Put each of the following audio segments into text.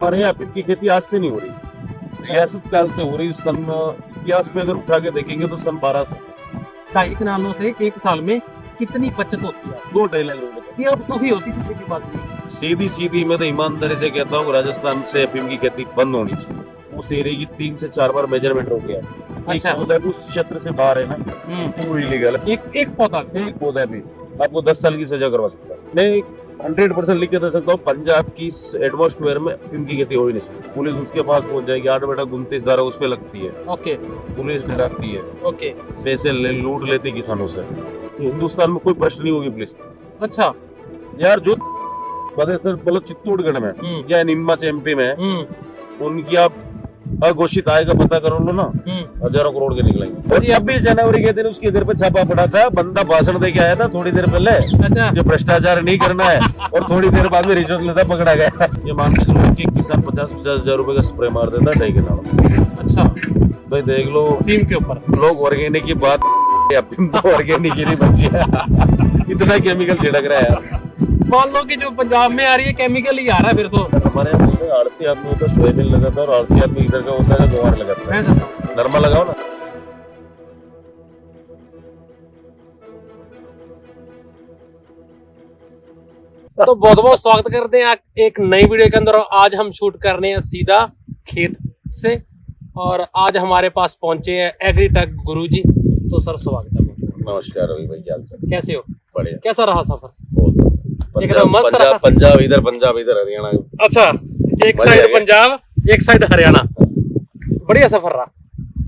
हमारे यहाँ अफीम की खेती आज से नहीं हो रही, रियासत काल से हो रही। सन इतिहास में अगर उठा के देखेंगे तो सन 1200 ढाई कनालों से एक साल में कितनी बचत होती है? 2-2.5 लाख रुपए। ये अब तो ही हो सीधी सीधी बात नहीं। सीधी सीधी मैं तो ईमानदारी से कहता हूँ राजस्थान से अफीम की खेती बंद होनी चाहिए। उस एरिया की 3 से 4 बार मेजरमेंट हो गया। अच्छा। उदयपुर क्षेत्र से बाहर है ना, वो इलीगल है। एक पौधा भी आपको 10 साल की सजा करवा सकता है। मैं 100% लिख के दे सकता हूँ, पंजाब की एटमॉस्फेयर में अफीम की खेती हो ही नहीं सकती। पुलिस उसके पास पहुंच जाएगी, 8/29 धारा उस पे लगती है, ओके पुलिस डराती है, ओके। पैसे लूट लेती किसानों से। हिंदुस्तान में कोई प्रश्न नहीं होगी पुलिस। अच्छा। यार जो मतलब चित्तौड़गढ़ में या नीमच एमपी में उनकी आप अघोषित आय का पता करो लो ना, हजारों करोड़ के निकलेंगे। और 26 जनवरी के दिन उसके इधर पे छापा पड़ा था, बंदा भाषण दे के आया था थोड़ी देर पहले। अच्छा। जो भ्रष्टाचार नहीं करना है और थोड़ी देर बाद में रिश्वत लेता पकड़ा गया। ये मान के चलो कि किसान 50-50 हजार रुपए का स्प्रे मार देता ढाई के नाम। अच्छा भाई देख लो टीम के ऊपर लोग ऑर्गेनिक की बात, तो ऑर्गेनिक ही नहीं बची है। इतना केमिकल छिड़क रहा है यार। मान लो कि जो पंजाब में आ रही है केमिकल ही आ रहा है फिर तो। हमारे यहाँ बोलते हैं आलसी आदमी होता है सोयाबीन लगाता है, और आलसी आदमी इधर का होता है जो गुआर लगाता है। नरमा लगाओ ना। तो बहुत बहुत स्वागत करते हैं एक नई वीडियो के अंदर। आज हम शूट कर रहे हैं सीधा खेत से, और आज हमारे पास पहुंचे हैं एग्रीटेक गुरुजी। तो सर स्वागत है। नमस्कार रवि भाई, क्या हाल चाल? कैसे हो? बढ़िया। कैसा रहा सफर? एकदम मस्त रहा। पंजाब इधर हरियाणा। अच्छा, एक साइड पंजाब एक साइड हरियाणा। बढ़िया सफर रहा,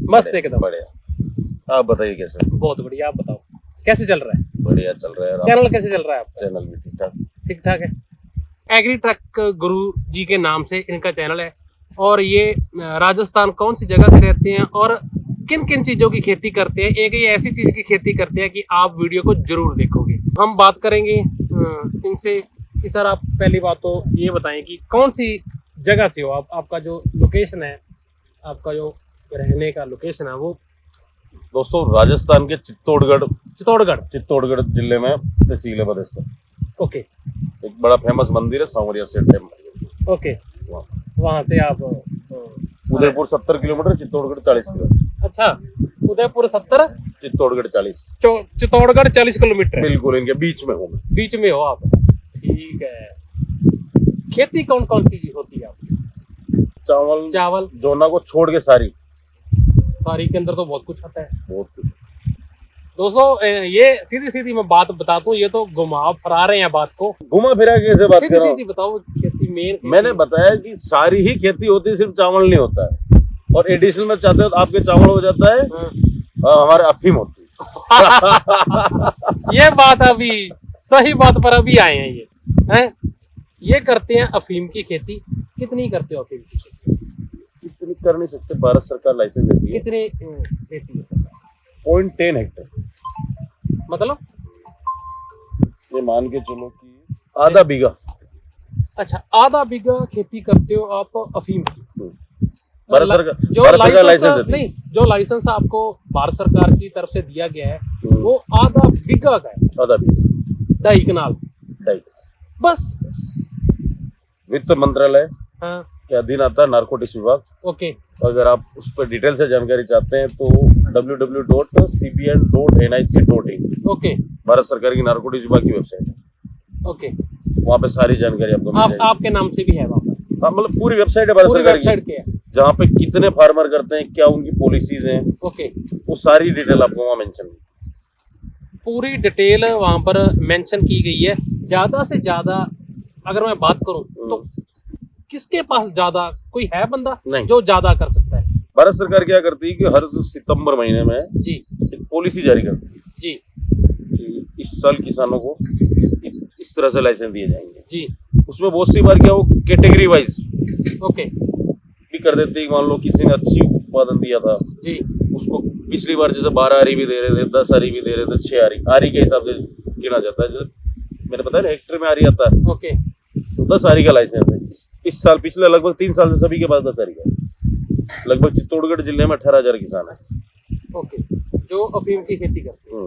मस्त एकदम। बढ़िया। आप बताइए कैसे? बहुत बढ़िया। आप बताओ कैसे चल रहा है? बढ़िया चल रहा है। चैनल कैसे चल रहा है आपका? चैनल भी ठीक ठाक। ठीक ठाक है। एग्रीटेक गुरु जी के नाम से इनका चैनल है, और ये राजस्थान कौन सी जगह से रहते हैं और किन किन चीजों की खेती करते हैं। एक ये ऐसी चीज की खेती करते हैं कि आप वीडियो को जरूर देखोगे। हम बात करेंगे इनसे कि सर आप पहली बात तो ये बताएं कि कौन सी जगह से हो आप, आपका जो लोकेशन है, आपका जो रहने का लोकेशन है वो? दोस्तों राजस्थान के चित्तौड़गढ़ जिले में तहसील है बदेसर। ओके। एक बड़ा फेमस मंदिर है सांवरिया सेठ टेम्पल। ओके। वहाँ से आप उदयपुर 70 किलोमीटर, चित्तौड़गढ़ 40 किलोमीटर। अच्छा, उदयपुर 70, चित्तौड़गढ़ 40। चित्तौड़गढ़ 40 किलोमीटर। बिल्कुल इनके बीच में हूँ मैं। बीच में हो आप? ठीक है। खेती कौन कौन सी होती है आपकी? चावल जोना को छोड़ के सारी के अंदर तो बहुत कुछ आता है। बहुत कुछ। दोस्तों ये सीधी सीधी मैं बात बताता हूँ, ये तो घुमा फिरा रहे हैं बात को। घुमा फिरा कैसे बात कर रहा हूँ? सीधी बताओ खेती मेन। मैंने बताया कि सारी ही खेती होती है, सिर्फ चावल नहीं होता है। और एडिशनल में चाहते हो तो आपके चावल हो जाता है, हमारे अफीम होती है। ये बात अभी सही बात पर अभी आए हैं। ये करते हैं अफीम की खेती। कितनी करते हो अफीम की खेती? इतनी कर नहीं सकते, भारत सरकार लाइसेंस देती है। कितनी देती है सरकार? 0.10 हेक्टेयर। मतलब ये मान के चलो कि आधा बीघा। अच्छा, आधा बीघा खेती करते हो आप अफीम की। भारत सरकार जो लाइसेंस नहीं, जो लाइसेंस आपको भारत सरकार की तरफ से दिया गया है वो आधा बीघा का है। आधा बीघा 2.5 कनाल बस। वित्त मंत्रालय हाँ। के अधीन आता है नारकोटिक्स विभाग। ओके। अगर आप उस पर डिटेल से जानकारी चाहते हैं तो www.cbn.nic.in। ओके। भारत सरकार की नारकोटिक्स विभाग की वेबसाइट है। ओके। वहाँ पे सारी जानकारी आपको मिल जाएगी। आपके नाम से भी है वहाँ पर? हाँ, मतलब पूरी वेबसाइट है भारत सरकार की, जहाँ पे कितने फार्मर करते हैं, क्या उनकी पॉलिसीज हैं। ओके। वो सारी डिटेल आपको वहाँ मेंशन, पूरी डिटेल वहाँ पर मेंशन की गई है। ज्यादा से ज्यादा अगर मैं बात करूँ तो किसके पास ज्यादा कोई है बंदा नहीं जो ज्यादा कर सकता है? भारत सरकार क्या करती है कि हर सितंबर महीने में जी एक पॉलिसी जारी करती है जी कि इस साल किसानों को इस तरह से लाइसेंस दिए जाएंगे जी। उसमें बहुत सी बार क्या वो कैटेगरी वाइज ओके भी कर देते हैं। मान लो किसी ने अच्छी उत्पादन दिया था जी, उसको पिछली बार जैसे 12 आरी भी दे रहे थे, 10 आरी भी दे रहे थे, 6 आरी के हिसाब से गिना जाता है। जैसे मैंने बताया ना हेक्टेयर में आरी आता है। ओके। तो 10 आरी का लाइसेंस है इस साल। पिछले लगभग 3 साल से सभी के पास 10 आरी का। लगभग चित्तौड़गढ़ जिले में 18,000 किसान है। ओके, जो अफीम की खेती करते हैं।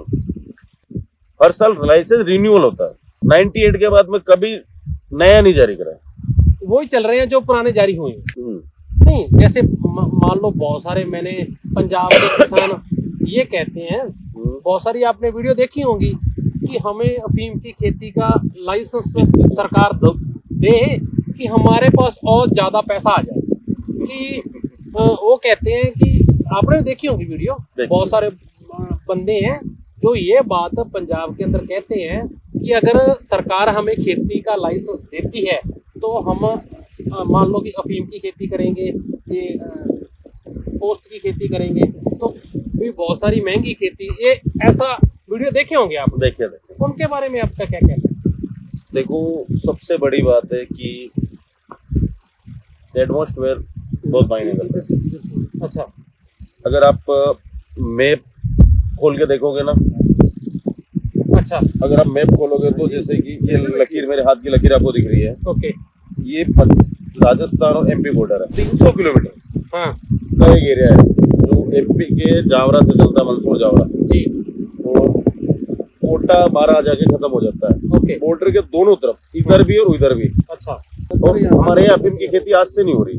हर साल लाइसेंस रिन्यूअल होता है। 98 के बाद में कभी नया नहीं जारी करा। वही चल रहे हैं जो पुराने जारी हुए हैं। नहीं, जैसे मान लो बहुत सारे मैंने पंजाब के किसान ये कहते हैं, बहुत सारी आपने वीडियो देखी होंगी कि हमें अफीम की खेती का लाइसेंस सरकार दे कि हमारे पास और ज्यादा पैसा आ जाए। कि वो कहते हैं कि आपने देखी होगी वीडियो, बहुत सारे बंदे हैं जो ये बात पंजाब के अंदर कहते हैं कि अगर सरकार हमें खेती का लाइसेंस देती है तो हम मान लो कि अफीम की खेती करेंगे, ये पोस्ट की खेती करेंगे, तो भी बहुत सारी महंगी खेती, ये ऐसा वीडियो देखे होंगे आप। देखे उनके बारे में आपका क्या कहना है? देखो, सबसे बड़ी बात है कि एटमॉस्फेयर बहुत मायने करता है। अच्छा, अगर आप मैप खोल के देखोगे ना, अच्छा, अगर आप मैप खोलोगे तो जैसे कि ये लकीर, मेरे हाथ की लकीर आपको दिख रही है, ओके, ये राजस्थान और एमपी बॉर्डर है। 300 किलोमीटर हाँ का एक एरिया है जो एमपी के जावरा से चलता है, मंसूर जावरा जी, और कोटा 12 जाके खत्म हो जाता है। ओके, बॉर्डर के दोनों तरफ, इधर भी और उधर भी। अच्छा, और हमारे यहाँ अफीम की खेती आज से नहीं हो रही,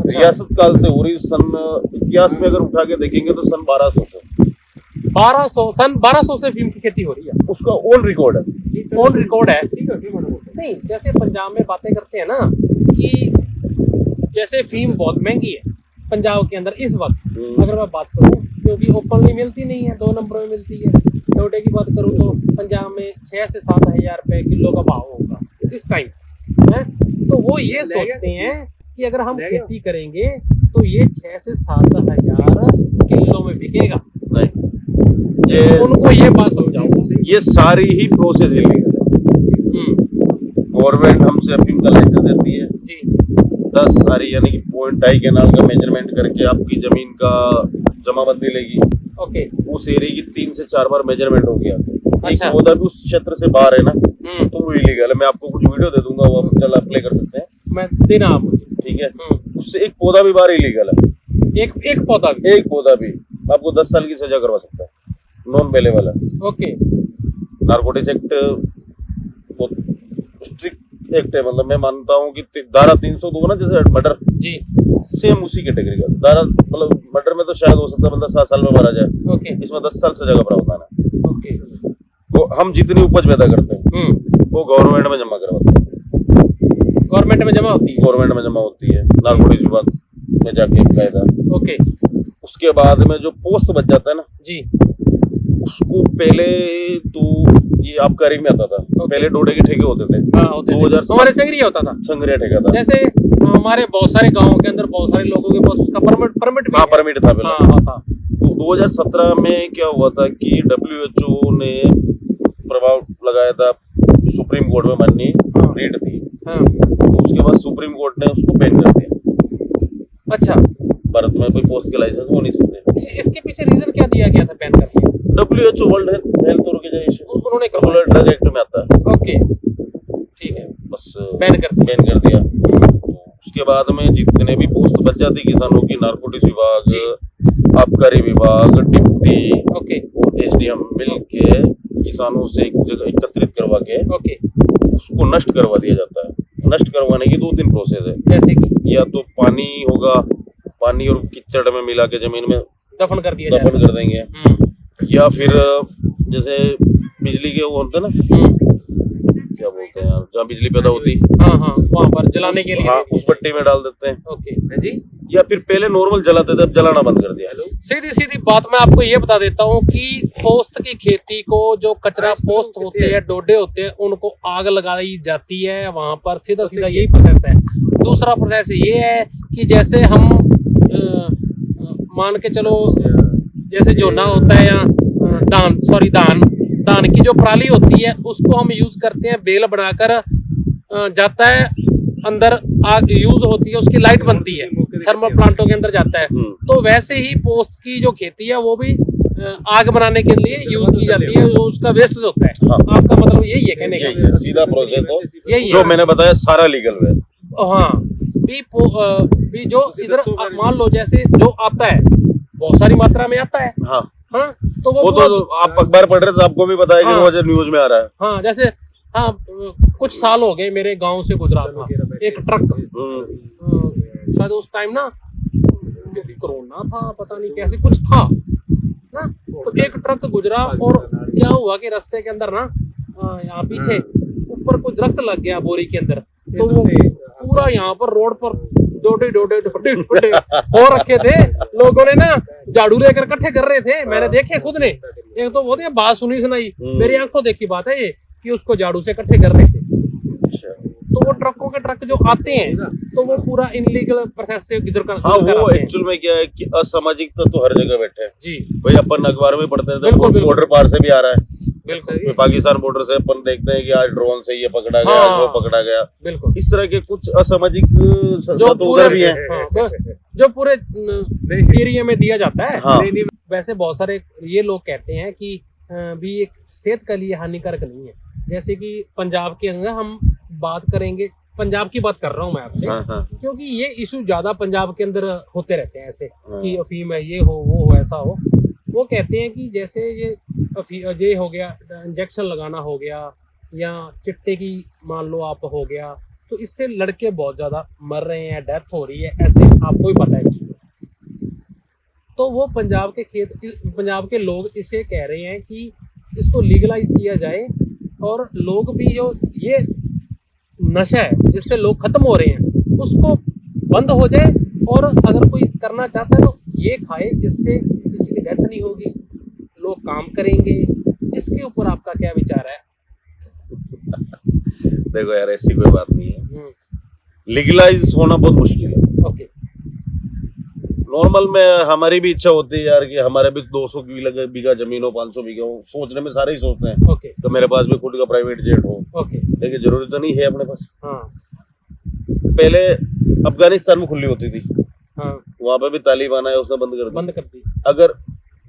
रियासत काल से हो रही। इतिहास में अगर उठा के देखेंगे तो सन 1200 से अफीम की खेती हो रही है। उसका ऑन रिकॉर्ड है, ऑन रिकॉर्ड है। नहीं, जैसे पंजाब में बातें करते हैं ना कि जैसे अफीम बहुत महंगी है पंजाब के अंदर इस वक्त, अगर मैं बात करूं, क्योंकि ओपनली मिलती नहीं है, 2 नंबरों में मिलती है। टोटे की बात करूं तो पंजाब में 6 से 7 हजार रुपए किलो का भाव होगा इस टाइम है। तो वो ये सोचते हैं कि अगर हम खेती करेंगे तो ये 6 से 7 हजार किलो में बिकेगा। ये उनको ये बात समझाओ। ये सारी ही प्रोसेस इलीगल है। गवर्नमेंट हमसे अफीम का लाइसेंस देती है जी, 10 सारी यानी कि 0.2 कैनाल का मेजरमेंट करके आपकी जमीन का जमाबंदी लेगी। ओके, उस एरिया की 3 से 4 बार मेजरमेंट हो गया, अच्छा, एक पौधा भी उस क्षेत्र से बाहर है ना, तो वो इलीगल है। मैं आपको कुछ वीडियो दे दूंगा, वो आप चल अप्लाई कर सकते हैं, मैं देना आप मुझे, ठीक है। उससे एक पौधा भी बाहर इलीगल है, एक पौधा भी, एक पौधा भी आपको 10 साल की सजा करवा सकता है, नॉन पहले वाला। ओके, नारकोटिक्स एक्ट बहुत स्ट्रिक्ट एक्ट है, मतलब मैं मानता हूँ कि धारा 302 ना, जैसे मर्डर जी, सेम उसी कैटेगरी का धारा, मतलब मर्डर में तो शायद हो सकता है बंदा 7 साल में मारा जाए, ओके, इसमें 10 साल सजा का प्रावधान है। ओके, वो हम जितनी उपज पैदा करते हैं वो गवर्नमेंट में जमा करवाते हैं, गवर्नमेंट में जमा होती है, गवर्नमेंट में जमा होती है, नारकोटिक्स विभाग में जाके कायदा। ओके, उसके बाद में जो पोस्ट बच जाता है ना जी, उसको पहले तो ये आबकारी में आता था, पहले डोडे के ठेके होते थे, हाँ होते थे, 2007 हमारे संग्रिया होता था, संग्रह ठेका था। जैसे हमारे बहुत सारे गांवों के अंदर बहुत सारे लोगों के पास उसका परमिट भी हाँ है। परमिट था पहले। हाँ था। तो 2017 में क्या हुआ था कि WHO ने प्रभाव लगाया था, सुप्रीम कोर्ट में माननीय रीट थी, तो उसके बाद सुप्रीम कोर्ट ने उसको बैन कर दिया। अच्छा, भारत में कोई पोस्ट के लाइसेंस हो नहीं सकते। इसके पीछे रीजन क्या दिया गया था बैन करने? WHO वर्ल्ड हेल्थ ऑर्गेनाइजेशन उन्होंने रेगुलर ड्रग एक्ट में आता है। ओके, ठीक है, बस बैन कर दिया। उसके बाद में जितने भी पोस्ट बच जाती किसानों की, नारकोटिक्स विभाग, आबकारी विभाग, डिप्टी ओके, और SDM मिल के किसानों से एक जगह एकत्रित करवा के ओके, उसको नष्ट करवा दिया जाता है। नष्ट करवाने की 2-3 प्रोसेस है, जैसे कि या तो पानी होगा, पानी और कीचड़ में मिला के जमीन में दफन कर दिया दफन कर देंगे, या फिर जैसे बिजली के वो होते हैं ना, क्या बोलते हैं यार, जहाँ बिजली पैदा होती, हाँ हाँ, वहाँ पर जलाने के लिए, हाँ उस भट्टी में डाल देते हैं। ओके जी, या फिर पहले नॉर्मल जलाते थे, अब जलाना बंद कर दिया। सीधी सीधी बात मैं आपको ये बता देता हूँ कि पोस्त की खेती को जो कचरा पोस्त होते हैं, डोडे होते हैं, उनको आग लगाई जाती है वहां पर, सीधा सीधा यही प्रोसेस है। दूसरा प्रोसेस ये है कि जैसे हम मान के चलो, जैसे जोना होता है या धान की जो पराली होती है उसको हम यूज करते हैं, बेल बनाकर जाता है अंदर, आग यूज होती है, उसकी लाइट बनती है, थर्मल प्लांटों के अंदर जाता है। तो वैसे ही पोस्ट की जो खेती है वो भी आग बनाने के लिए यूज की जाती है, उसका वेस्ट होता है। हाँ। आपका मतलब यही है कहने का? सीधा प्रोसेस तो यही जो है, मैंने बताया सारा लीगल है। हाँ, भी जो इधर मान लो जैसे जो आता है बहुत सारी मात्रा में आता है, हाँ हाँ, तो वो तो आप अखबार पढ़ रहे थे, आपको भी बताया कि वो न्यूज में आ रहा है। हाँ, जैसे हाँ, कुछ साल हो गए मेरे गांव से गुजरा था, एक ट्रक, हम्म, शायद उस टाइम ना कोरोना था, पता नहीं कैसे कुछ था ना, तो एक ट्रक गुजरा और क्या हुआ कि रास्ते के अंदर ना यहाँ पीछे ऊपर कोई दरख्त लग गया बोरी के अंदर, तो वो पूरा यहाँ पर रोड पर डोडे डोडे डोडे डोडे हो रखे थे। लोगों ने ना झाड़ू लेकर इकट्ठे कर रहे थे, मैंने देखे खुद ने। एक तो वो बात सुनी सुनाई, मेरी आंखों देखी बात है ये कि उसको झाड़ू से इकट्ठे कर रहे थे। अच्छा। तो वो ट्रकों के ट्रक जो आते हैं तो वो पूरा इनलीगल प्रोसेस से गुजर कर हाँ, गुजर कर वो आते हैं। एक्चुअल में क्या है कि असामाजिक तत्व हर जगह बैठे हैं जी भाई। अपन अखबार में पढ़ते थे बिल्कुल, बिल्कुल। बॉर्डर पार से भी आ रहा है, बिल्कुल पाकिस्तान बॉर्डर से अपन देखते हैं कि आज ड्रोन से ये पकड़ा गया, हाँ, आज वो पकड़ा गया। बिल्कुल। इस तरह के कुछ असामाजिक जो तत्व उधर भी है। हाँ, जो पूरे एरिया में दिया जाता है। हाँ। वैसे बहुत सारे ये लोग कहते हैं कि भी एक सेहत के लिए हानिकारक नहीं है। जैसे कि पंजाब के अंदर हम बात करेंगे, पंजाब की बात कर रहा हूँ मैं आपसे, हाँ, हाँ, क्योंकि ये इशू ज्यादा पंजाब के अंदर होते रहते हैं ऐसे हाँ। कि अफीम है, ये हो वो हो ऐसा हो। वो कहते हैं कि जैसे ये हो गया, इंजेक्शन लगाना हो गया, या चिट्टे की मान लो आप हो गया, तो इससे लड़के बहुत ज्यादा मर रहे हैं, डेथ हो रही है, ऐसे आपको ही पता है। तो वो पंजाब के लोग इसे कह रहे हैं कि इसको लीगलाइज किया जाए, और लोग भी जो ये नशा है जिससे लोग खत्म हो रहे हैं उसको बंद हो जाए, और अगर कोई करना चाहता है तो ये खाए, इससे किसी की डेथ नहीं होगी, लोग काम करेंगे। इसके ऊपर आपका क्या विचार है? देखो यार, ऐसी कोई बात नहीं है, लीगलाइज होना बहुत मुश्किल है। ओके। नॉर्मल में हमारी भी इच्छा होती है यार कि हमारे भी 200 बीघा जमीन हो, 500 बीघा हो, सोचने में सारे ही सोचते हैं ओके। तो मेरे पास भी खुद का प्राइवेट जेट हो। ओके। लेकिन जरूरी तो नहीं है अपने पास। हाँ पहले अफगानिस्तान में खुली होती थी, हाँ, वहां पे भी तालिबान आया, उसने बंद कर दी। अगर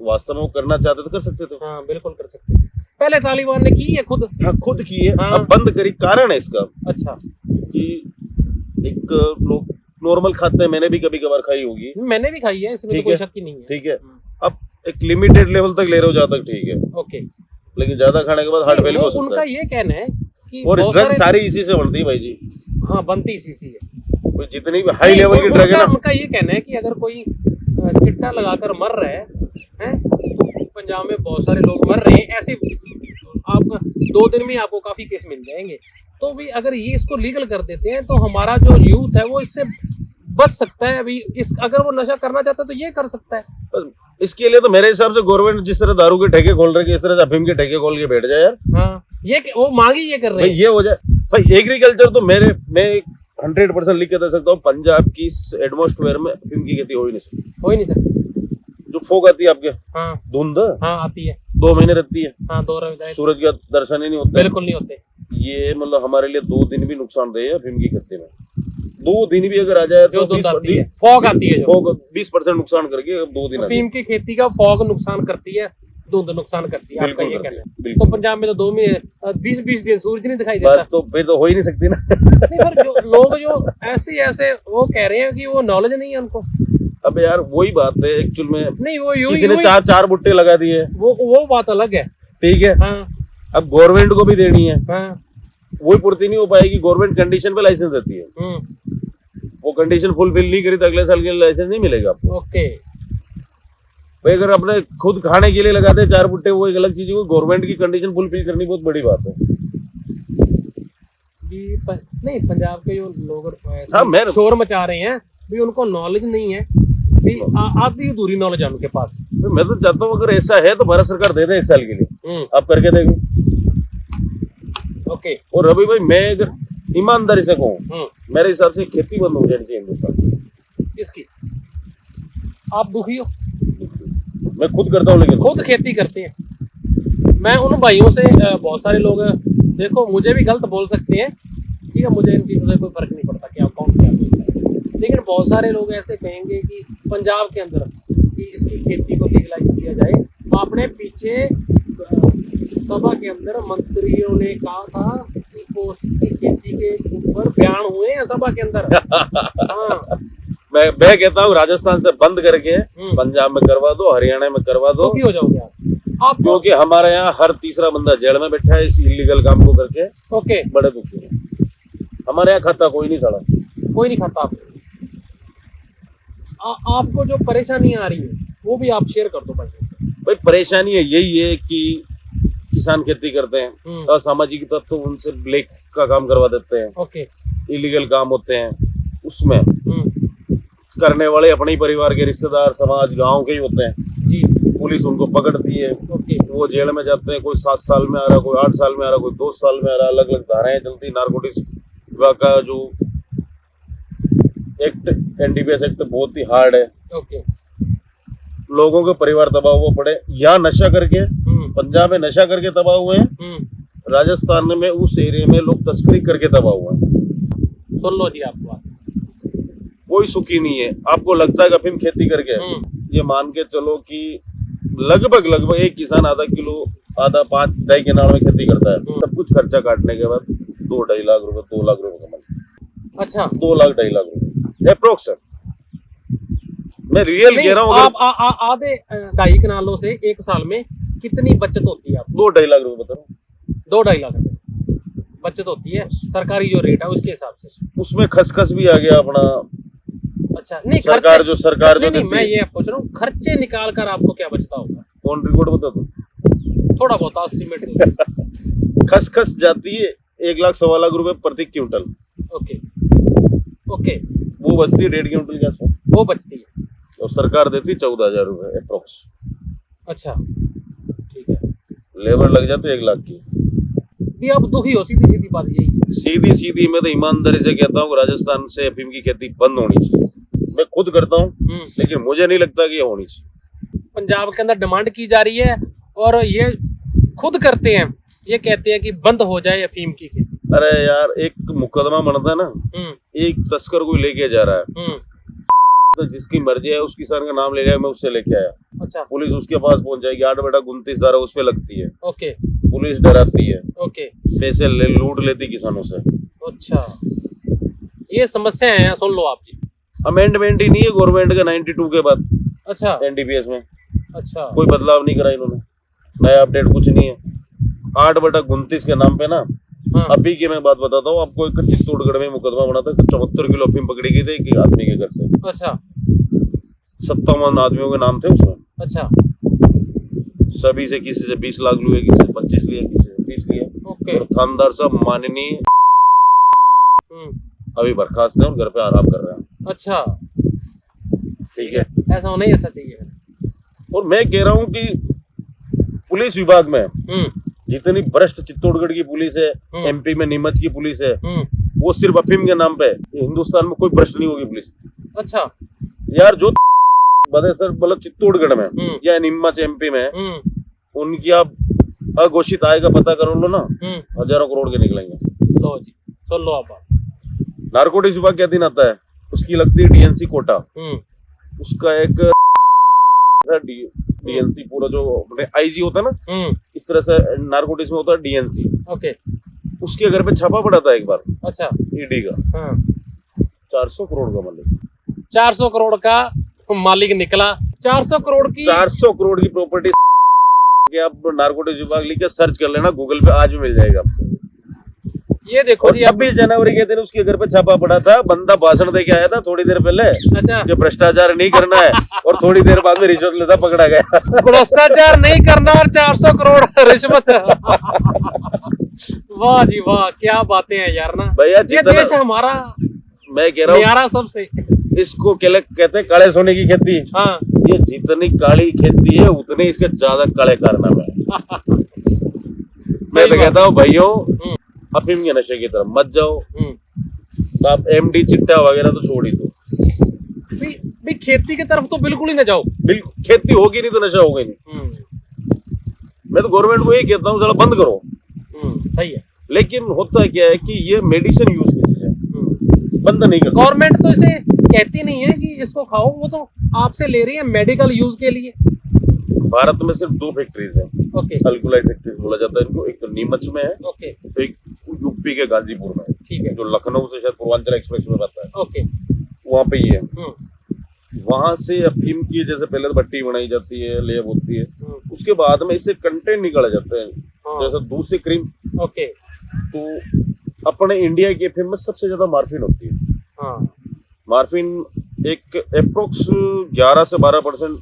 वास्तव में वो करना चाहते तो कर सकते थे। हाँ बिल्कुल कर सकते थे। पहले तालिबान ने की है खुद। हाँ, खुद की है। हाँ। अब बंद करी, कारण है इसका अच्छा। कि एक लोग नॉर्मल खाते हैं, मैंने भी कभी कभार खाई होगी, मैंने भी खाई है, इसमें तो ठीक कोई है, शक ही नहीं है। ठीक है। अब एक लिमिटेड लेवल तक ले रहे हो जहाँ तक ठीक है, ओके। लेकिन ज्यादा खाने के बाद हार्ट फेल हो सकता उनका है। ये कहना है कि और बहुत ड्रग सारे- सारी इसी से बनती है भाई जी। हाँ बनती इसी से है। कोई जितनी भी हाई लेवल की ड्रग है ना, उनका ये कहना है कि अगर कोई चिट्टा लगाकर मर रहा है तो पंजाब में बहुत सारे लोग मर रहे हैं ऐसे, आप 2 दिन में आपको काफी केस मिल जाएंगे। तो भी अगर ये इसको लीगल कर देते हैं तो हमारा जो यूथ है वो इससे बच सकता है। अभी अगर वो नशा करना चाहता है तो ये कर सकता है। इसके लिए तो मेरे हिसाब से गवर्नमेंट जिस तरह दारू के ठेके खोल रही है, इस तरह से अफीम के ठेके खोल के बैठ जाए यार। हाँ, ये वो मांग ही ये कर रहे भाई हैं। ये हो जाए भाई। एग्रीकल्चर तो मैं 100% लिख के दे सकता हूँ, पंजाब की एटमॉस्फेयर में अफीम की खेती हो ही नहीं सकती। हो ही नहीं सकता। जो फोग आती है आपके, हाँ धुंध, हाँ आती है। 2 महीने रहती है, हाँ 2 रविवार सूरज का दर्शन ही नहीं होता। बिल्कुल नहीं होते। ये मतलब हमारे लिए 2 दिन भी नुकसानदेह है अफीम की खेती में। 2 दिन भी अगर आ जाए जो तो धुंध आती है, फॉग आती है, जो 20% नुकसान करके 2 दिन आ जाए। अफीम की खेती का फॉग नुकसान करती है, धुंध नुकसान करती है। आपका बिल्कुल ये करती कहना है, है। बिल्कुल। तो पंजाब में तो 2 में 20 दिन सूरज नहीं दिखाई देता। बस तो फिर तो हो ही नहीं सकती ना। नहीं, पर जो लोग जो ऐसे वो कह रहे हैं कि वो नॉलेज नहीं है उनको। अब यार वही बात है एक्चुअल में, नहीं वो यूं किसी ने यूं ही- 4 बुट्टे लगा दिए, वो बात अलग है। ठीक है। हाँ अब गवर्नमेंट को भी देनी है, हाँ। वही पूर्ति नहीं हो पाएगी। गवर्नमेंट कंडीशन पे लाइसेंस देती है, वो कंडीशन फुलफिल नहीं करी तो अगले साल के लिए लाइसेंस नहीं मिलेगा आपको। ओके। भाई अगर अपने खुद खाने के लिए लगाते 4 बुट्टे, वो एक अलग चीज है। गवर्नमेंट की कंडीशन फुलफिल करनी बहुत बड़ी बात है। नहीं, पंजाब के जो लोग हाँ, मैं- शोर मचा रहे हैं भी उनको नॉलेज नहीं है, भी आधी अधूरी नॉलेज है उनके पास। मैं तो चाहता हूँ अगर ऐसा है तो भारत सरकार दे दे 1 साल के लिए, आप करके देखो। ओके। और रवि भाई, मैं अगर ईमानदारी से कहूँ, मेरे हिसाब से खेती बंद हो जानी चाहिए हिंदुस्तान में। इसकी आप दुखी हो? मैं खुद करता हूँ, लेकिन खुद खेती करते हैं। मैं उन भाइयों से बहुत सारे लोग, देखो मुझे भी गलत बोल सकते हैं, ठीक है, मुझे इन चीज़ों से कोई फर्क नहीं पड़ता क्या कौन क्या बोलता है, लेकिन बहुत सारे लोग ऐसे कहेंगे कि पंजाब के अंदर कि इसकी खेती को लीगलाइज किया जाए। आपने पीछे सभा के अंदर मंत्रियों ने कहा था कि पोस्ट की खेती के ऊपर बयान हुए हैं सभा के अंदर। हाँ, मैं कहता हूँ राजस्थान से बंद करके पंजाब में करवा दो, हरियाणा में करवा दो। दुखी हो जाओगे आप क्योंकि हमारे यहाँ हर तीसरा बंदा जेल में बैठा है इस इलीगल काम को करके। ओके। बड़े दुखी है। हमारे यहाँ खाता कोई नहीं साला। कोई नहीं खाता आपको। आपको जो परेशानी आ रही है वो भी आप शेयर कर दो भाई से। भाई परेशानी है यही है कि किसान खेती करते हैं, असामाजिक तत्व तो उनसे ब्लैक का काम करवा देते हैं, ओके, इलीगल काम होते हैं, उसमें करने वाले अपने ही परिवार के रिश्तेदार समाज गांव के ही होते हैं जी। पुलिस उनको पकड़ती है, ओके, वो जेल में जाते हैं, कोई 7 साल में आ रहा, कोई 8 साल में आ रहा, कोई 2 साल में आ रहा, अलग अलग धाराएं चलती। नारकोटिक्स विभाग का जो एक्ट एनडीपीएस एक्ट बहुत ही हार्ड है। ओके, लोगों के परिवार तबाह हुए पड़े, यहाँ नशा करके, पंजाब में नशा करके तबाह हुए हैं, राजस्थान में उस एरिया में लोग तस्करी करके तबाह हुए हैं। सुन लो जी आप बात। कोई सुखी नहीं है। आपको लगता है कि अफीम खेती करके, ये मान के चलो कि लगभग एक किसान आधा 5-2.5 किनाल में खेती करता है, सब कुछ खर्चा काटने के बाद 2-2.5 लाख रुपए 2 लाख रुपए कमाते। अच्छा, 2 लाख 2.5 लाख रुपए अप्रोक्स। मैं रियल कह रहा हूँ। आप आधे 2.5 कनालों से एक साल में कितनी बचत होती है? आप 2-2.5 लाख रुपए बता रहा हूँ। 2-2.5 लाख रुपए बचत होती है सरकारी जो रेट है उसके हिसाब से। उसमें खसखस भी आ गया अपना। अच्छा, नहीं सरकार जो नहीं, मैं ये पूछ रहा हूँ खर्चे निकाल कर आपको क्या बचता होगा? कौन रिकॉर्ड बता दो, थोड़ा बहुत एस्टिमेट। खसखस जाती है 1 लाख 1.25 लाख रुपए प्रति क्विंटल। ओके, ओके, वो बचती है 1.5 क्विंटल के आसपास, वो बचती है और सरकार देती 14,000 रुपए अप्रोक्स। अच्छा, ठीक है। लेबर लग जाती 1 लाख की। भी आप दुखी हो, सीधी सीधी बात यही है। सीधी मैं तो ईमानदारी से कहता हूँ राजस्थान से अफीम की खेती बंद होनी चाहिए। मैं खुद करता हूँ, लेकिन मुझे नहीं लगता कि ये होनी चाहिए। पंजाब के अंदर डिमांड की जा रही है और ये खुद करते हैं, ये कहते हैं कि बंद हो जाए अफीम की खेती। अरे यार, एक मुकदमा बनता है ना, एक तस्कर को लेके जा रहा है, तो जिसकी मर्जी है उस किसान का नाम ले लिया, मैं उससे लेके आया। अच्छा, पुलिस उसके पास पहुंच जाएगी, 8/29 धारा उस पे लगती है। ओके, पुलिस डराती है, ओके, पैसे लूट लेती किसानों से। अच्छा, ये समस्या है, सुन लो आप जी। अमेंडमेंट ही नहीं है गवर्नमेंट का 92 के बाद। अच्छा, एनडीपीएस में अच्छा, कोई बदलाव नहीं करा इन्होंने, नया अपडेट कुछ नहीं है। 8/29 के नाम पे ना, अभी की मैं बात बताता हूँ आपको, एक चित्तौड़गढ़ में मुकदमा बना था, 74 किलो अफीम पकड़ी गई थी एक आदमी के घर से। अच्छा, 57 आदमियों के नाम थे उसमें। अच्छा, सभी से किसी से 20 लाख लिए, किसी से 25 लिए, किसी से 30 लिए। ओके, और थानेदार साहब माननीय अभी बर्खास्त है और घर पे आराम कर रहे हैं। अच्छा, ठीक है, ऐसा होना ही ऐसा चाहिए। और मैं कह रहा हूँ कि पुलिस विभाग में जितनी भ्रष्ट चित्तौड़गढ़ की पुलिस है, एमपी में नीमच की पुलिस है, वो सिर्फ अफीम के नाम पे। हिंदुस्तान में कोई भ्रष्ट नहीं होगी पुलिस। अच्छा यार, जो बदेसर मतलब चित्तौड़गढ़ में या नीमच एमपी में, उनकी आप अघोषित आय का पता करो लो ना, हजारों करोड़ के निकलेंगे। लो जी, सुन लो आप। नारकोटिक्स विभाग क्या दिन आता है, उसकी लगती है डीएनसी कोटा। उसका एक डीएनसी पूरा जो आईजी होता है ना, इस तरह से नारकोटिक्स में होता है डीएनसी। ओके, उसके घर पे छापा पड़ा था एक बार। अच्छा, ईडी का। 400 करोड़ का मालिक। 400 करोड़ का मालिक निकला। 400 करोड़ की प्रॉपर्टी। आप नारकोटिक्स विभाग लिख के सर्च कर लेना गूगल पे, आज भी मिल जाएगा आपको। ये देखो, 26 जनवरी के दिन उसके घर पे छापा पड़ा था। बंदा भाषण दे के आया था थोड़ी देर पहले। अच्छा, कि भ्रष्टाचार नहीं करना है, और थोड़ी देर बाद में रिश्वत लेता पकड़ा गया। भ्रष्टाचार नहीं करना और 400 करोड़ रिश्वत। वाह जी वाह, क्या बातें हैं यार ना भैया। ये देश हमारा, मैं कह रहा हूँ, सबसे इसको कहते हैं काले सोने की खेती। हाँ, ये जितनी काली खेती है उतने इसके ज्यादा काले कारनामे हैं। मैं तो कहता हूँ भाइयों, अफीम के नशे की तरफ मत जाओ। तो आप एमडी चिट्टा वगैरह तो छोड़ ही दो। भी खेती की तरफ तो बिल्कुल ही ना जाओ। बिल्कुल, खेती होगी नहीं तो नशा होगा नहीं। मैं तो गवर्नमेंट को यही कहता हूँ, चलो बंद करो। सही है, लेकिन होता क्या है कि ये मेडिसिन यूज की चीज है, बंद नहीं कर। गवर्नमेंट तो इसे कहती नहीं है कि इसको खाओ, वो तो आपसे ले रही है मेडिकल यूज के लिए। भारत में सिर्फ 2 फैक्ट्रीज हैं। ओके, अल्कोलाइट फैक्ट्री बोला जाता है इनको। एक तो नीमच में है, ओके, एक यूपी के गाजीपुर में है, ठीक है, जो लखनऊ से शायद पूर्वांचल एक्सप्रेस में आता है। ओके, वहाँ पे ही है। वहां से अफीम की जैसे पहले भट्टी बनाई जाती है, लेब होती है, उसके बाद में इससे कंटेंट निकाले जाते हैं, जैसे दूध से क्रीम। ओके, तो अपने इंडिया के अफीम में सबसे ज्यादा मार्फिन होती है। हाँ मार्फिन एक अप्रोक्स 11 से 12%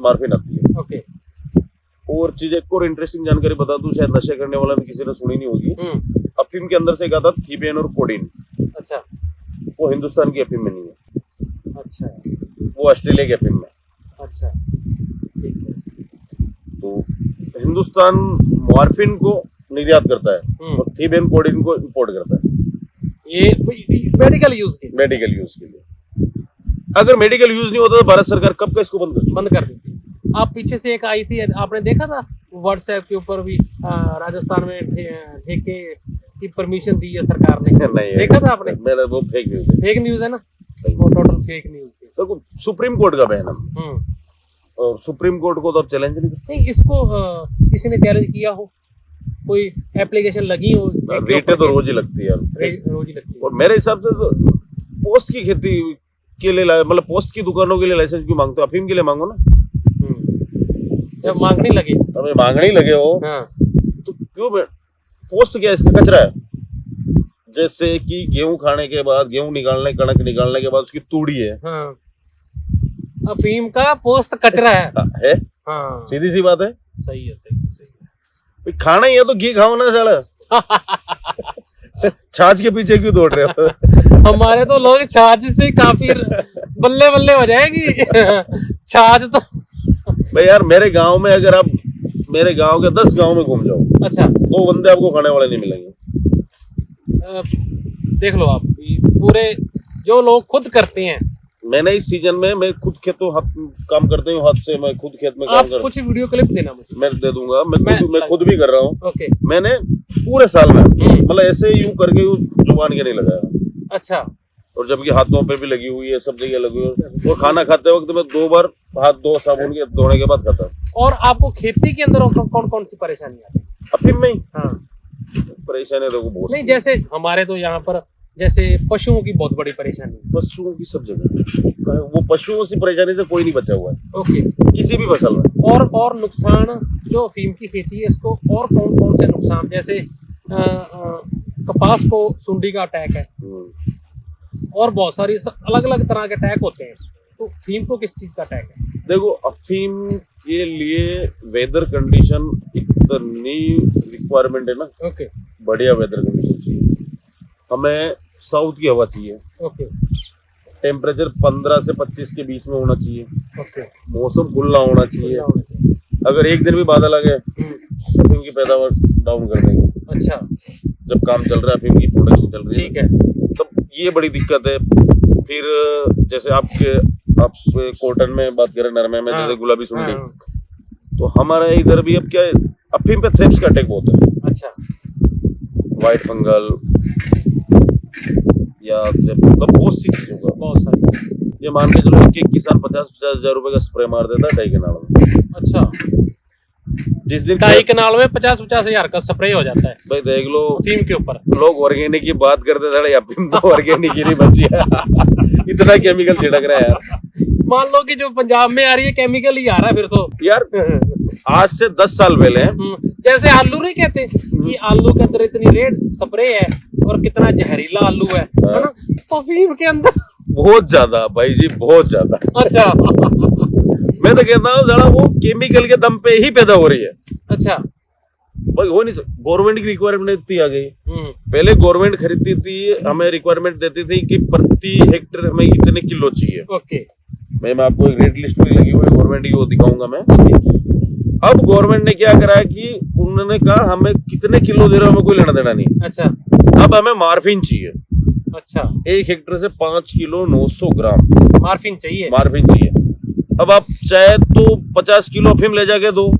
मार्फिन आती है। ओके। और चीज एक और इंटरेस्टिंग जानकारी बता दूं, शायद नशे करने वाला ने किसी ने सुनी नहीं होगी। अफीम के अंदर से एक आता थीबेन और कोडीन। अच्छा। वो हिंदुस्तान की अफीम में नहीं है। अच्छा। वो ऑस्ट्रेलिया की अफीम में। अच्छा ठीक है। तो हिंदुस्तान मॉर्फिन को निर्यात करता है और थीबेन कोडीन को इंपोर्ट करता है। ये मेडिकल यूज के लिए। अगर मेडिकल यूज नहीं होता तो भारत सरकार कब का इसको बंद कर देती। आप पीछे से एक आई थी, आपने देखा था व्हाट्सएप के ऊपर भी, राजस्थान में ठेके की परमिशन दी है सरकार ने। नहीं देखा था आपने? मैंने वो फेक न्यूज है ना, वो टोटल फेक न्यूज थी। तो सुप्रीम कोर्ट का बहन है और सुप्रीम कोर्ट को तो अब चैलेंज नहीं। इसको किसी ने चैलेंज किया हो, कोई एप्लीकेशन लगी हो? रेटें तो रोज ही लगती है यार, रोज ही लगती है। और मेरे हिसाब से तो पोस्ट की खेती के लिए मतलब पोस्ट की दुकानों के लिए लाइसेंस क्यों मांगते हो? अफीम के लिए मांगो ना। जब मांगने लगे, हमें मांगने ही लगे हो तो क्यों? पोस्ट क्या इसका कचरा है। जैसे कि गेहूं खाने के बाद, गेहूं निकालने, कणक निकालने के बाद उसकी तूड़ी है। अफीम का पोस्ट कचरा है। हाँ। सीधी सी बात है। सही है, सही है, सही है। खाना ही है तो घी खाओ ना साला। छाछ के पीछे क्यों दौड़ रहे हो? हमारे तो लोग छाछ से काफी बल्ले बल्ले हो जाएगी। छाछ तो भाई यार, मेरे गांव में अगर आप मेरे गांव के 10 गांव में घूम जाओ, अच्छा, 2 बंदे आपको खाने वाले नहीं मिलेंगे। देख लो आप, पूरे जो लोग खुद करते हैं। मैंने इस सीजन में मैं खुद खेतों काम करते हूँ, हाथ से। मैं खुद खेत में काम कर। कुछ वीडियो क्लिप देना मुझे। मैं दे दूंगा। मैं खुद भी कर रहा हूँ। ओके। मैंने पूरे साल में मतलब ऐसे यूं करके जुबान के नहीं लगाया। अच्छा। और जबकि हाथों पे भी लगी हुई है, सब जगह लगी हुई है। और खाना खाते वक्त मैं 2 बार हाथ धो साबुन के धोने के बाद खाता। और आपको खेती के अंदर कौन कौन सी परेशानी आती है? अफीम में ही परेशानी तो बहुत नहीं, जैसे हमारे तो यहाँ पर जैसे पशुओं की बहुत बड़ी परेशानी। पशुओं की सब जगह, वो पशुओं से परेशानी से कोई नहीं बचा हुआ है। ओके। किसी भी फसल में। और नुकसान जो अफीम की खेती है, इसको और कौन कौन से नुकसान, जैसे कपास को सुंडी का अटैक है और बहुत सारी अलग अलग तरह के अटैक होते हैं, तो अफीम को किस चीज का अटैक है? देखो, अफीम के लिए वेदर कंडीशन इतनी रिक्वायरमेंट है ना। ओके। बढ़िया वेदर कंडीशन चाहिए हमें। साउथ की हवा चाहिए। ओके। टेम्परेचर 15 से 25 के बीच में होना चाहिए। ओके। मौसम खुला होना चाहिए। अगर एक दिन भी बादल आ गए, अफीम की पैदावार डाउन कर देंगे। अच्छा। जब काम चल रहा है, अफीम की प्रोडक्शन चल रही है, ठीक है, तब ये बड़ी दिक्कत है। फिर जैसे आप कॉटन में बात करें, नरमे में, जैसे गुलाबी सुंडी, तो हमारे इधर भी अब क्या है, अफीम पे थ्रिप्स का अटैक बहुत है। अच्छा। व्हाइट फंगल या मतलब बहुत सी चीजों का, बहुत सारी। ये मान के चलो एक किसान 50-50 हजार रुपए का स्प्रे मार देता है 2.5 कनाल में। अच्छा। जिस दिन 2.5 कनाल में 50-50 हजार का स्प्रे हो जाता है। भाई देख लो, अफीम के ऊपर लोग ऑर्गेनिक की बात करते थे, अफीम तो ऑर्गेनिक ही नहीं बची है। इतना केमिकल छिड़क रहा है यार। मान लो कि जो पंजाब में आ रही है केमिकल ही आ रहा है फिर तो यार। आज से 10 साल पहले जैसे आलू नहीं कहते कि आलू के अंदर इतनी रेड स्प्रे है और कितना जहरीला आलू है ना, तो अफीम के अंदर बहुत ज्यादा भाई जी, बहुत ज्यादा। अच्छा। मैं तो कहता हूँ जरा वो केमिकल के दम पे ही पैदा हो रही है। अच्छा भाई हो नहीं सकता। गवर्नमेंट की रिक्वायरमेंट इतनी आ गई। पहले गवर्नमेंट खरीदती थी, हमें रिक्वायरमेंट देती थी कि प्रति हेक्टेयर हमें इतने किलो चाहिए। ओके। मैं आपको एक रेट लिस्ट भी लगी हुई है गवर्नमेंट की, वो दिखाऊंगा मैं। अब गवर्नमेंट ने क्या करा है कि उन्होंने कहा हमें कितने किलो दे रहे हो, हमें कोई लेना देना नहीं। अच्छा। अब हमें मार्फिन चाहिए। अच्छा। 1 हेक्टेयर से 5 किलो 900 ग्राम मार्फिन चाहिए। मार्फिन चाहिए। अब आप चाहे तो 50 किलो अफीम ले जाके दो,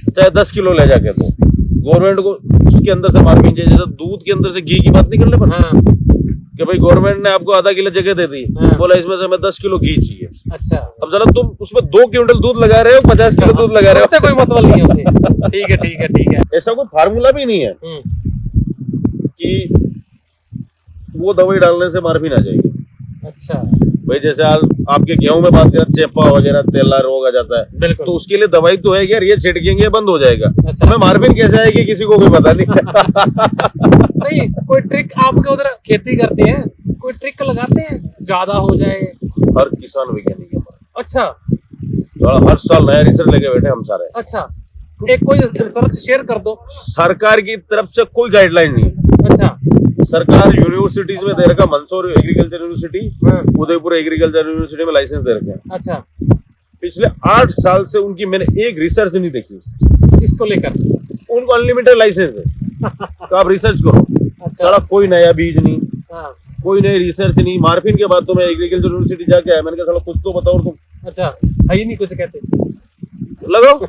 चाहे 10 किलो ले जाके दो, गवर्नमेंट को उसके अंदर से मार्फिन चाहिए। जैसे दूध के अंदर से घी की बात नहीं करने पर कि भाई गवर्नमेंट ने आपको आधा किलो जगह दे दी, बोला इसमें से हमें 10 किलो घी चाहिए। अच्छा। अब जरा तुम उसमें 2 क्विंटल दूध लगा रहे हो, 50 किलो दूध लगा रहे हो, उससे कोई मतलब नहीं है। ठीक है, ठीक है, ठीक है। ऐसा कोई फार्मूला भी नहीं है कि वो दवाई डालने से मार्फिन आ जाएगी। अच्छा। भाई जैसे आपके गेहूं में बात करें चेपा वगैरह तेला रोग आ जाता है, बिल्कुल। तो उसके लिए दवाई तो है कि यार ये छिड़केंगे बंद हो जाएगा। अच्छा। मैं मार्बिन कैसे आएगी किसी को कोई पता नहीं। नहीं, कोई ट्रिक आपके उधर खेती करते हैं, कोई ट्रिक लगाते हैं ज्यादा हो जाए? हर किसान वैज्ञानिक है हमारा। अच्छा हर साल नया रिसर्च लेके बैठे हम सारे। अच्छा, एक कोई रिसर्च शेयर कर दो। सरकार की तरफ से कोई गाइडलाइन नहीं। अच्छा। सरकार यूनिवर्सिटीज में दे रखा, मंदसौर एग्रीकल्चर यूनिवर्सिटी, हाँ। उदयपुर एग्रीकल्चर यूनिवर्सिटी में लाइसेंस दे रखे हैं। अच्छा, पिछले 8 साल से उनकी मैंने एक रिसर्च नहीं देखी इसको लेकर। उनको अनलिमिटेड लाइसेंस है। तो आप रिसर्च करो। अच्छा। सारा कोई नया बीज नहीं, हाँ। कोई नई रिसर्च नहीं। मार्फिन के बाद तो मैं एग्रीकल्चर यूनिवर्सिटी जाके आया, मैंने कहा साला कुछ तो बताओ तुम। अच्छा, है ही नहीं कुछ कहते। लगाओ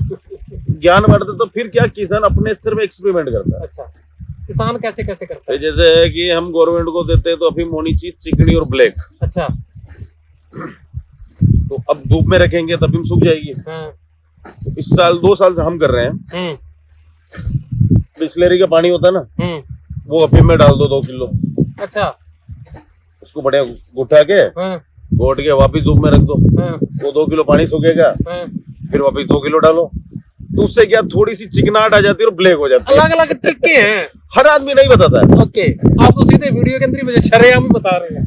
ज्ञान बढ़ते तो फिर क्या, किसान अपने स्तर में एक्सपेरिमेंट करता है। अच्छा, किसान कैसे कैसे करता है? जैसे है कि हम गवर्नमेंट को देते हैं तो अफीम होनी चाहिए चिकनी और ब्लैक। अच्छा। तो अब धूप में रखेंगे तो अफीम सूख जाएगी। हाँ। इस साल 2 साल से हम कर रहे हैं, बिस्लेरी का पानी होता है ना, वो अफीम में डाल दो 2 किलो। अच्छा। उसको बढ़िया गुठा के हाँ। घोट के वापिस धूप में रख दो। हाँ। वो 2 किलो पानी सूखेगा, हाँ। फिर वापिस 2 किलो डालो। तो उससे क्या थोड़ी सी चिकनाहट आ जाती है और ब्लैक हो जाती है। अलग अलग ट्रिके हैं, हर आदमी नहीं बताता है। ओके। आप तो सीधे वीडियो के अंदर ही मुझे शरेआम ही बता रहे हैं।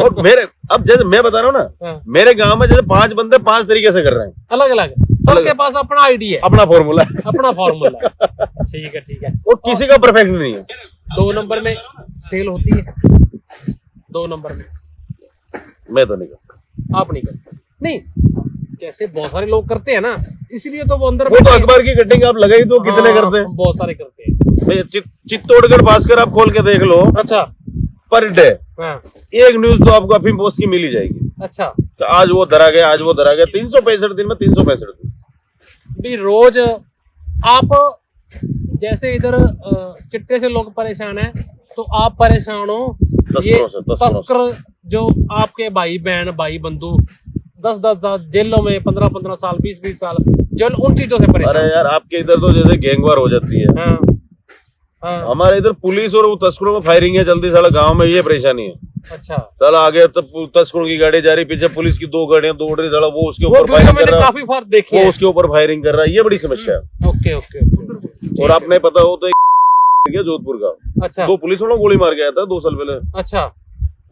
और मेरे अब जैसे मैं बता रहा हूँ ना, हाँ। मेरे गांव में जैसे 5 बंदे 5 तरीके से कर रहे हैं, अलग अलग, सबके पास अपना आइडिया है, अपना फॉर्मूला। अपना फॉर्मूला। ठीक है ठीक है। और किसी का परफेक्ट नहीं है। 2 नंबर में सेल होती है? 2 नंबर में मैं तो नहीं करता। आप नहीं करते? नहीं, जैसे बहुत सारे लोग करते हैं ना, इसलिए तो वो अंदर वो तो अखबार की कटिंग आप लगाई तो कितने हाँ, करते हैं। बहुत सारे करते हैं। भाई चित्तौड़गढ़ भास्कर आप खोल के देख लो, अच्छा। पर डे हाँ। एक न्यूज तो आपको अफीम पोस्ट की मिल ही जाएगी। अच्छा। तो आज वो धरा गया, आज वो धरा गया। 365 दिन में 365 दिन भी रोज आप जैसे इधर चिट्टे से लोग परेशान हैं, तो आप परेशान हो ये तस्करों तस्कर जो आपके भाई बहन भाई बंधु 10 जेलों में 15 साल 20 साल जेल, उन चीजों से परेशान। अरे यार आपके इधर तो जैसे गैंगवार हो जाती है। हाँ। हाँ। हमारे इधर पुलिस और वो तस्करों में फायरिंग है जल्दी। साला गांव में ये परेशानी है। अच्छा। साला आगे तब तस्करों की गाड़ी जा रही, पीछे पुलिस की 2 गाड़ियां दौड़ रही, साला वो उसके वो ऊपर वीडियो फायरिंग कर मैंने रहा काफी बार देखी है, है। वो उसके ऊपर फायरिंग कर रहा है। ये बड़ी समस्या है। Okay okay okay. और आपने पता हो तो एक जोधपुर का अच्छा। 2 पुलिस वालों गोली मार के आया था 2 साल पहले। अच्छा।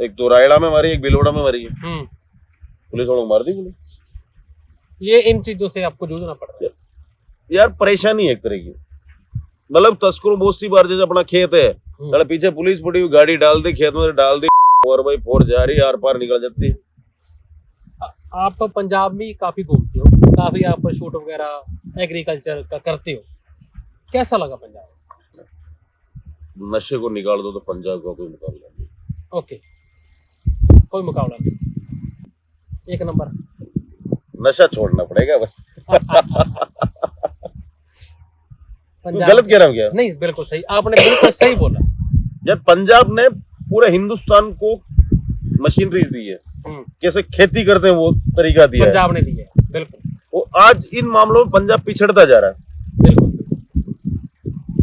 एक तो रायड़ा में मारी, एक बिलोड़ा में मारी है। हम्म। पुलिस वालों को मार दी गोली। ये इन चीजों से आपको जूझना पड़ रहा है। यार परेशानी है एक तरह की। मतलब तस्करों बहुत सी बार जैसे अपना खेत है, साला पीछे पुलिस पड़ी हुई, गाड़ी डाल दी खेत में, डाल दी और भाई 4 जा रही, आर पार निकल जाती है। आप तो पंजाब में काफी घूमते हो, काफी आप शूट वगैरह एग्रीकल्चर का करते हो, कैसा लगा पंजाब? नशे को निकाल दो तो पंजाब का कोई मुकाबला नहीं। ओके, कोई मुकाबला नहीं, 1 नंबर। नशा छोड़ना पड़ेगा बस। पंजाब गलत कह रहा हूँ क्या? नहीं, बिल्कुल सही, आपने बिल्कुल सही बोला। यार पंजाब ने पूरे हिंदुस्तान को मशीनरीज दी है, कैसे खेती करते हैं वो तरीका दिया है। पंजाब ने दिया है, बिल्कुल। वो आज इन मामलों में पंजाब पिछड़ता जा रहा है। बिल्कुल,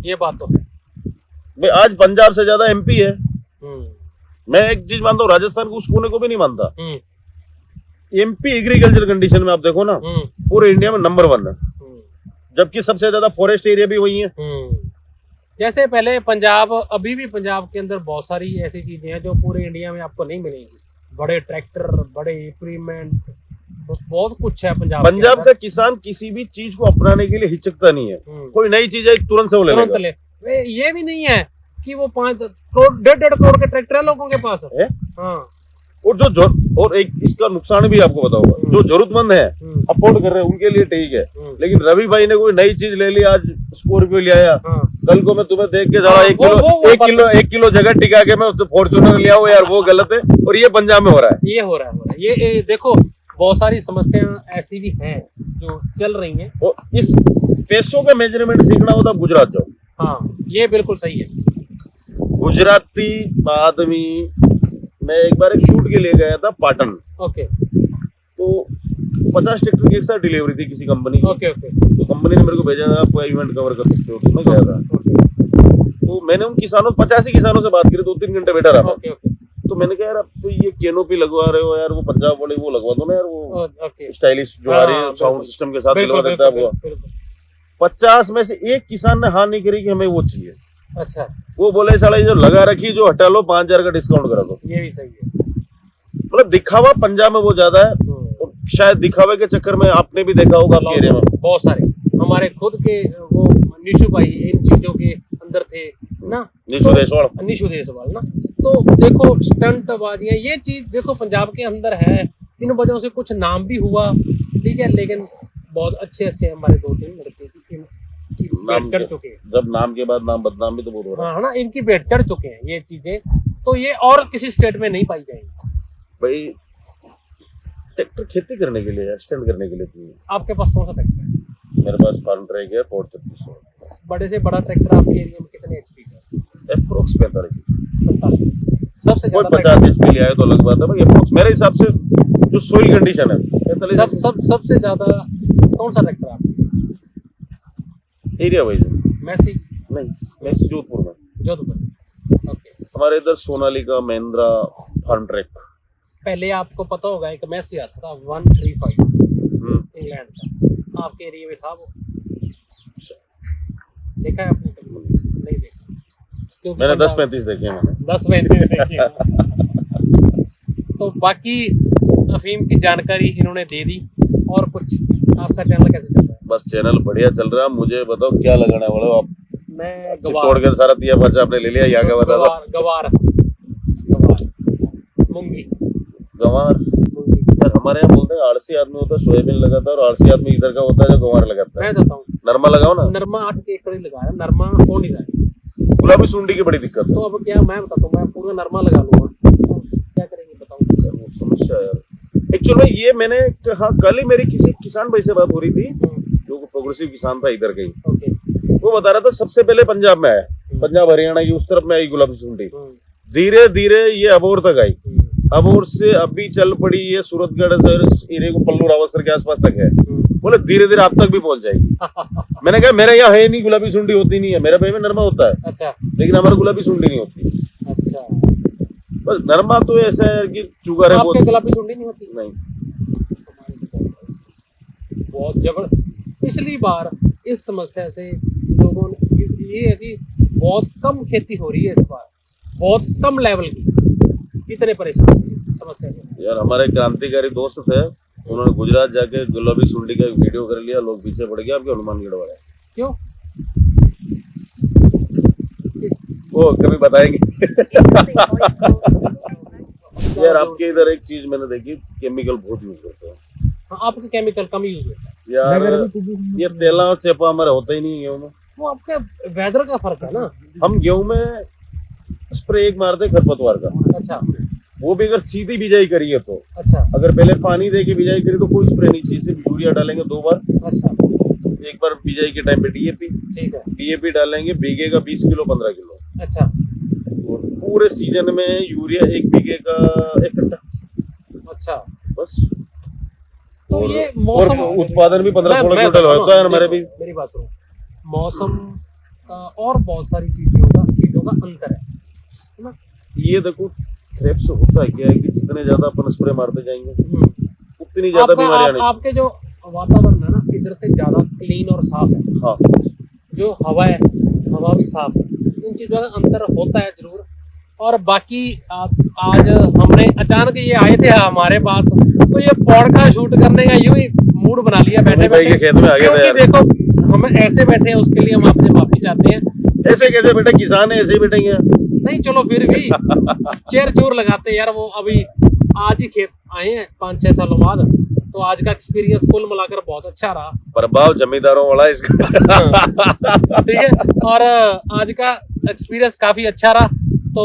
ये बात तो है। भाई आज पंजाब से ज्यादा एमपी है। मैं एक चीज मानता हूँ, राजस्थान को उस कोने को भी नहीं मानता। एमपी एग्रीकल्चर कंडीशन में आप देखो ना, पूरे इंडिया में नंबर 1 है, जबकि सबसे ज्यादा फॉरेस्ट एरिया भी वही है। जैसे पहले पंजाब, अभी भी पंजाब के अंदर बहुत सारी ऐसी चीजें हैं जो पूरे इंडिया में आपको नहीं मिलेंगी। बड़े ट्रैक्टर, बड़े इक्विपमेंट, बहुत कुछ है पंजाब। पंजाब का किसान किसी भी चीज को अपनाने के लिए हिचकता नहीं है। कोई नई चीज है तुरंत से वो ले लेगा। ये भी नहीं है कि वो 5 करोड़ 1.5 करोड़ के ट्रैक्टर है लोगों के पास है। हाँ। और और एक इसका नुकसान भी आपको पता होगा, जो जरूरतमंद है अफोर्ड कर रहे हैं उनके लिए ठीक है, लेकिन रवि भाई ने कोई नई चीज ले ली, आज स्कॉर्पियो ले आया, कल को मैं तुम्हें देख के साला 1 किलो जगह टिका के मैं फॉर्च्यूनर ले आऊं, यार वो गलत है। और ये पंजाब में हो रहा है, ये हो रहा है। ये देखो, बहुत सारी समस्याएं ऐसी भी हैं जो चल रही हैं। और इस पैसों का मेजरमेंट सीखना हो तो आप गुजरात जाओ। हाँ, ये बिल्कुल सही है। गुजराती आदमी, मैं एक बार एक शूट के लिए गया था पाटन। ओके। तो 50 ट्रैक्टर की एक साथ डिलीवरी थी किसी कंपनी की। Okay okay. तो कंपनी ने मेरे को भेजा, आप इवेंट कवर कर सकते हो, तो मैं गया था। तो मैंने उन किसानों 85 किसानों से बात करी, 2-3 घंटे बैठा रहा। Okay okay. तो मैंने कहा यार अब तो ये कैनोपी लगवा रहे हो यार, वो पंजाब वाले वो लगवा दो ना यार, वो ओके स्टाइलिश जो आ रही है साउंड सिस्टम के साथ दिलवा देता है वो। 50 में से एक किसान ने हाँ नहीं करी कि हमें वो चाहिए। अच्छा, वो बोले साला ये जो लगा रखी जो हटा लो, 5,000 का डिस्काउंट करा दो। ये भी सही है। मतलब दिखावा पंजाब में वो ज्यादा है, और शायद दिखावे के चक्कर में आपने भी देखा होगा आपके एरिया में बहुत सारे हमारे खुद के वो निशु भाई इन चीजों के अंदर थे ना, निशु देशवाल निशु देशवाल ना। तो देखो स्टंट बाजियां ये चीज देखो पंजाब के अंदर है, इन वजहों से कुछ नाम भी हुआ, ठीक है, लेकिन बहुत अच्छे अच्छे हमारे 2-3 लड़के नाम चढ़ चुके हैं। जब नाम के बाद नाम बदनाम भी तो बहुत हो रहा है। हाँ ना, इनकी बेट चढ़ चुके हैं ये चीजें, तो ये और किसी स्टेट में नहीं पाई जाएंगी। भाई ट्रैक्टर खेती करने के लिए, स्टैंड करने के लिए चाहिए। आपके पास कौन सा ट्रैक्टर है? मेरे पास फार्म ट्रैक है 436। बड़े से बड़ा ट्रैक्टर आपके एरिया में कितने एचपी का है? अप्रोक्स 45। सबसे कोई ज्यादा 50 एचपी लिया है तो लगवा था भाई अप्रोक्स, मेरे हिसाब से जो सोइल कंडीशन है 45। सबसे ज्यादा कौन सा ट्रैक्टर है आपका? एरिया वाइज मैसी नहीं, मैसी जोधपुर में, जोधपुर। ओके, हमारे इधर सोनालिका, महिंद्रा, फार्म ट्रैक। पहले आपको पता होगा एक मैसी आता था 135 इंग्लैंड का, आपके एरिया में था वो? देखा है आपने कभी? नहीं देखा, क्योंकि मैंने 10-35 देखे हैं मैंने। 10-35 देखे हैं। तो बाकी अफीम की जानकारी इन्होंने दे दी। और कुछ आपका चैनल कैसे चल रहा है? बस चैनल बढ़िया चल रहा है। मुझे बताओ क्या लगाने वाले हो आप? मैं चित्तौड़ के सारा तिया पाचा आपने ले लिया, यहाँ का बता दो। गवार मूंगी गंवार यार, हमारे यहाँ बोलते हैं आलसी आदमी होता है सोयाबीन लगाता है, और आलसी आदमी इधर का होता है जो गंवार लगाता है। मैं बताता हूँ, नरमा लगाओ ना। नरमा 8 एकड़ ही लगाया, नरमा हो नहीं रहा है। गुलाबी सुंडी की बड़ी दिक्कत है। तो अब क्या मैं बताता हूँ, मैं पूरा नरमा लगा लूंगा, तो क्या करेंगे बताओ? वो समस्या है यार। एक्चुअल में ये मैंने कहा, कल ही मेरी किसी किसान भाई से बात हो रही थी जो प्रोग्रेसिव किसान था इधर का ही। ओके, वो बता रहा था सबसे पहले पंजाब में आया, पंजाब हरियाणा की उस तरफ में आई गुलाबी सुंडी, धीरे धीरे ये अबोर तक आई, अबोर से अभी चल पड़ी ये सूरतगढ़ एरिया को पल्लू रावसर के आसपास तक है। बोले धीरे धीरे आप तक भी पहुंच जाएगी। मैंने कहा मेरे यहाँ है नहीं, गुलाबी सुंडी होती नहीं है, मेरे भाई में नरमा होता है। अच्छा, लेकिन हमारे गुलाबी सुंडी नहीं होती। अच्छा, बस नरमा तो ऐसा है कि चुगारे आपके गुलाबी सुंडी नहीं होती? नहीं, बहुत जबरदस्त। पिछली बार इस समस्या से लोगों ने, ये है कि बहुत कम खेती हो रही है इस बार, बहुत कम लेवल की, इतने परेशान हैं इस समस्या से। यार हमारे क्रांतिकारी दोस्त थे, उन्होंने गुजरात जाके गुलाबी सुंडी का एक वीडियो कर लिया, लोग पीछे पड़ गए आपके हनुमानगढ़ वाले। क्यों? वो कभी बताएंगे। यार आपके इधर एक चीज मैंने देखी, केमिकल बहुत यूज करते हैं। हाँ, आपके केमिकल कम यूज होता है यार। ये तेला और चेपा हमारा होता ही नहीं है गेहूं में। वो आपके वेदर का फर्क है ना। हम गेहूं में स्प्रे एक मारते खरपतवार का। अच्छा, वो भी अगर सीधी बिजाई करी है तो। अच्छा, अगर पहले पानी दे के बिजाई करी तो कोई स्प्रे नहीं चाहिए, सिर्फ यूरिया डालेंगे 2 बार। अच्छा, एक बार बिजाई के टाइम पे डीएपी। ठीक है, डीएपी डालेंगे बीघे का 20 किलो 15 किलो। अच्छा, और पूरे सीजन में यूरिया 1 बीघे का 1 कट्टा। अच्छा, बस। तो ये मौसम उत्पादन भी 15-16 क्विंटल होता है हमारे भी। मेरी बात सुनो, मौसम का और बहुत सारी चीजों का अंतर है ना। ये देखो थ्रेप्स होता है क्या है कि जितने ज्यादा अपन स्प्रे मारते जाएंगे उतनी ज्यादा बीमारियां आनी। आपके जो वातावरण है ना इधर से ज्यादा क्लीन और साफ है। हाँ, जो हवा है, हवा भी साफ है। इन चीजों का अंतर होता है जरूर। और बाकी आज हमने अचानक ये आए थे हमारे पास, तो ये पॉडकास्ट शूट करने का यूं ही मूड बना लिया बैठे बैठे खेत में आ गए थे। देखो हम ऐसे बैठे हैं, उसके लिए हम आपसे माफी चाहते हैं। ऐसे कैसे बेटे, किसान है ऐसे ही बैठेंगे? नहीं चलो फिर भी चेर चोर लगाते हैं यार। वो अभी आज ही खेत आए हैं 5-6 सालों बाद, तो आज का एक्सपीरियंस कुल मिलाकर बहुत अच्छा रहा। प्रभाव जमींदारों वाला इसका। ठीक है, और आज का एक्सपीरियंस काफी अच्छा रहा। तो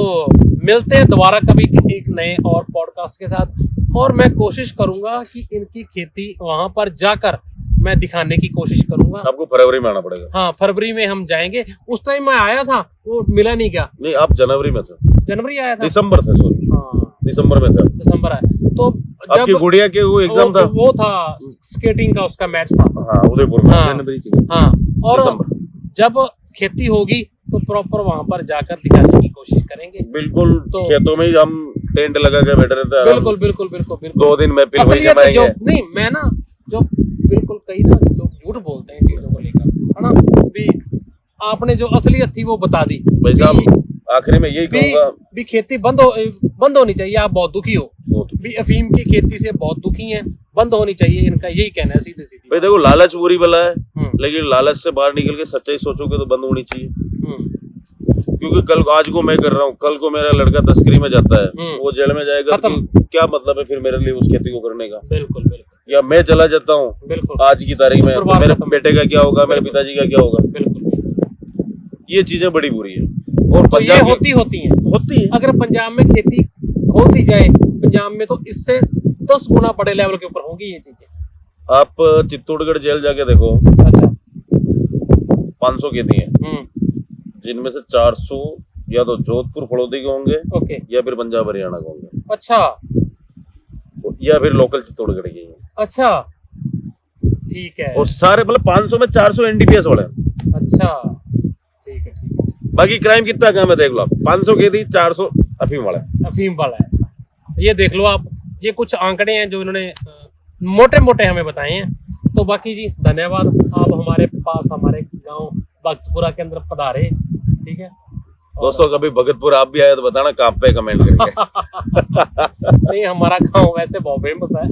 मिलते हैं दोबारा कभी एक नए और पॉडकास्ट के साथ, और मैं कोशिश करूंगा कि इनकी खेती वहां पर जाकर मैं दिखाने की कोशिश करूंगा। आपको फरवरी में आना पड़ेगा। हाँ, फरवरी में हम जाएंगे। उस टाइम मैं आया था, वो मिला नहीं क्या? नहीं, आप जनवरी में थे। जनवरी आया था? दिसंबर थे, सॉरी। हाँ, दिसंबर में था। दिसंबर आया तो आपकी गुड़िया के वो एग्जाम था, वो था स्केटिंग का, उसका मैच था। हाँ, उदयपुर में। हाँ, और जब खेती होगी तो प्रॉपर वहां पर जाकर दिखाने की कोशिश करेंगे। बिल्कुल, तो खेतों में ही हम टेंट लगा के बैठे रहते हैं आराम बिल्कुल बिल्कुल बिल्कुल बिल्कुल 2 दिन में फिर वही असलियत जमाएंगे। जो नहीं मैं ना जो बिल्कुल कई ना लोग झूठ बोलते हैं चीजों को लेकर, है ना, भी आपने जो असलियत थी वो बता दी। भाई साहब आखिरी में यही कहूंगा, भी खेती बंद होनी चाहिए। आप बहुत दुखी हो भी अफीम की खेती से, बहुत दुखी हैं, बंद होनी चाहिए, इनका यही कहना है सीधे सीधे। भाई देखो लालच बुरी बला है, लेकिन लालच से बाहर निकल के सच्चाई सोचोगे तो बंद होनी चाहिए। क्योंकि कल आज को मैं कर रहा हूँ, कल को मेरा लड़का तस्करी में जाता है, वो जेल में जाएगा तो क्या मतलब है फिर मेरे लिए उस खेती को करने का। बिल्कुल बिल्कुल। या मैं चला जाता हूँ आज की तारीख में, तो मेरे बेटे का क्या होगा, मेरे पिताजी का क्या होगा। बिल्कुल ये चीजें बड़ी बुरी है। और तो ये होती है। अगर पंजाब में खेती होती जाए पंजाब में, तो इससे 10 गुना बड़े लेवल के ऊपर होंगी ये चीजें। आप चित्तौड़गढ़ जेल जाके देखो, अच्छा 500 कैदी हैं, जिनमें से 400 या तो जोधपुर फड़ौदी के होंगे, ओके, या फिर पंजाब हरियाणा के होंगे, अच्छा, या फिर लोकल चित्तौड़गढ़ के हैं। अच्छा ठीक है। और सारे मतलब 500 में 400 एनडीपीएस वाले हैं। अच्छा ठीक है ठीक है। बाकी क्राइम कितना कम है देख लो आप, 500 कैदी 400 अफीम वाले। अफीम वाला है, ये देख लो आप। ये कुछ आंकड़े हैं जो इन्होंने मोटे मोटे हमें बताए हैं। तो बाकी जी धन्यवाद, आप हमारे पास हमारे गांव भगतपुरा के अंदर पधारे, ठीक है दोस्तों। कभी भगतपुर आप भी आए तो बताना, कहाँ पे कमेंट करके। नहीं हमारा गांव वैसे बहुत फेमस है,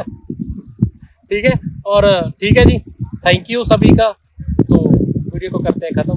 ठीक है। और ठीक है जी, थैंक यू सभी का। तो वीडियो को करते हैं खत्म।